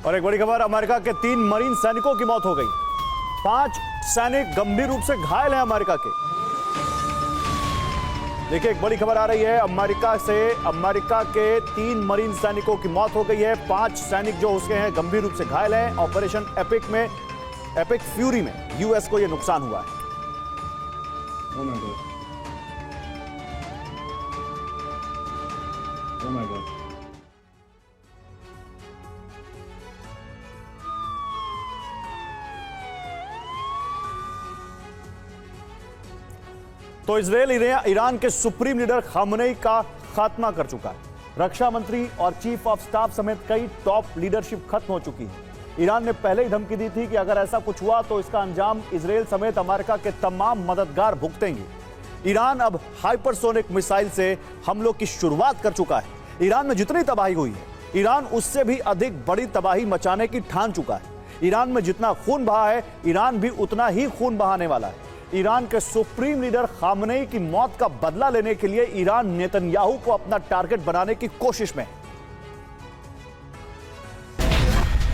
और एक बड़ी खबर, अमेरिका के 3 मरीन सैनिकों की मौत हो गई। 5 सैनिक गंभीर रूप से घायल हैं अमेरिका के। देखिए, एक बड़ी खबर आ रही है अमेरिका के 3 मरीन सैनिकों की मौत हो गई है। 5 सैनिक जो उसके हैं गंभीर रूप से घायल हैं। ऑपरेशन एपिक फ्यूरी में यूएस को यह नुकसान हुआ है। Oh my God. Oh my God. तो इजरायल ईरान के सुप्रीम लीडर खामनेई का खात्मा कर चुका है। रक्षा मंत्री और चीफ ऑफ स्टाफ समेत कई टॉप लीडरशिप खत्म हो चुकी है। ईरान ने पहले ही धमकी दी थी कि अगर ऐसा कुछ हुआ तो इसका अंजाम इजरायल समेत अमेरिका के तमाम मददगार भुगतेंगे। ईरान अब हाइपरसोनिक मिसाइल से हमलों की शुरुआत कर चुका है। ईरान में जितनी तबाही हुई है, ईरान उससे भी अधिक बड़ी तबाही मचाने की ठान चुका है। ईरान में जितना खून बहा है, ईरान भी उतना ही खून बहाने वाला है। ईरान के सुप्रीम लीडर खामनेई की मौत का बदला लेने के लिए ईरान नेतन्याहू को अपना टारगेट बनाने की कोशिश में है।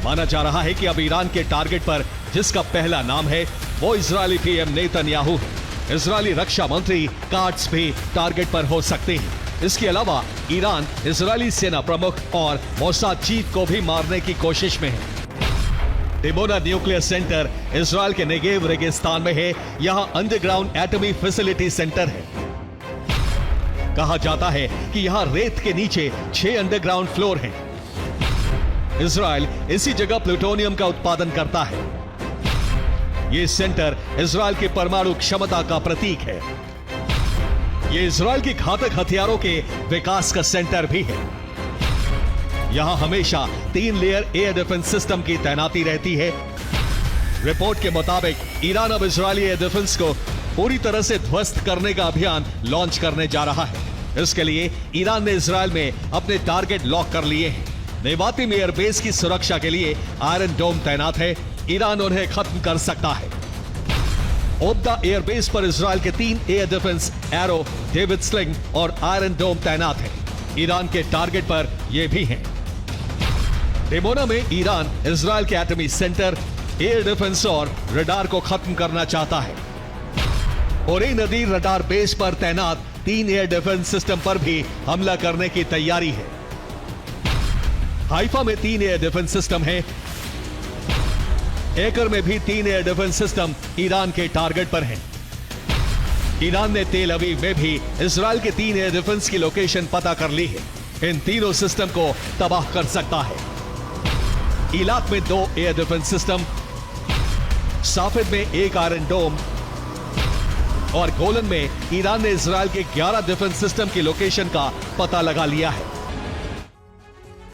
माना जा रहा है कि अब ईरान के टारगेट पर जिसका पहला नाम है वो इजरायली पीएम नेतन्याहू है। इजरायली रक्षा मंत्री काट्स भी टारगेट पर हो सकते हैं। इसके अलावा ईरान इजरायली सेना प्रमुख और मोसाद चीफ को भी मारने की कोशिश में है। डिमोना न्यूक्लियर सेंटर इजरायल के नेगेव रेगिस्तान में है। यहां अंडरग्राउंड एटमी फैसिलिटी सेंटर है। कहा जाता है कि यहां रेत के नीचे 6 अंडरग्राउंड फ्लोर हैं। इजरायल इसी जगह प्लूटोनियम का उत्पादन करता है। यह सेंटर इजरायल की परमाणु क्षमता का प्रतीक है। यह इजरायल की घातक हथियारों के विकास का सेंटर भी है। यहां हमेशा 3 लेयर एयर डिफेंस सिस्टम की तैनाती रहती है। रिपोर्ट के मुताबिक ईरान अब इजरायली एयर डिफेंस को पूरी तरह से ध्वस्त करने का अभियान लॉन्च करने जा रहा है। इसके लिए ईरान ने इजरायल में अपने टारगेट लॉक कर लिए हैं। नेवातिम एयरबेस की सुरक्षा के लिए आयरन डोम तैनात है। ईरान उन्हें खत्म कर सकता है। ओब्दा एयरबेस पर इजरायल के 3 air defence arrow, David sling और आयरन डोम तैनात है। ईरान के टारगेट पर ये भी हैं। डिमोना में ईरान इजरायल के एटमी सेंटर, एयर डिफेंस और रडार को खत्म करना चाहता है। ओरे नदी रडार बेस पर तैनात 3 एयर डिफेंस सिस्टम पर भी हमला करने की तैयारी है। हाइफा में 3 एयर डिफेंस सिस्टम है। एकर में भी 3 एयर डिफेंस सिस्टम ईरान के टारगेट पर हैं। ईरान ने तेल अवीव में भी इजरायल के 3 एयर डिफेंस की लोकेशन पता कर ली है। इन तीनों सिस्टम को तबाह कर सकता है। इलाक में 2 एयर डिफेंस सिस्टम, साफिद में 1 आयरन डोम और गोलन में ईरान ने इजरायल के 11 डिफेंस सिस्टम की लोकेशन का पता लगा लिया है।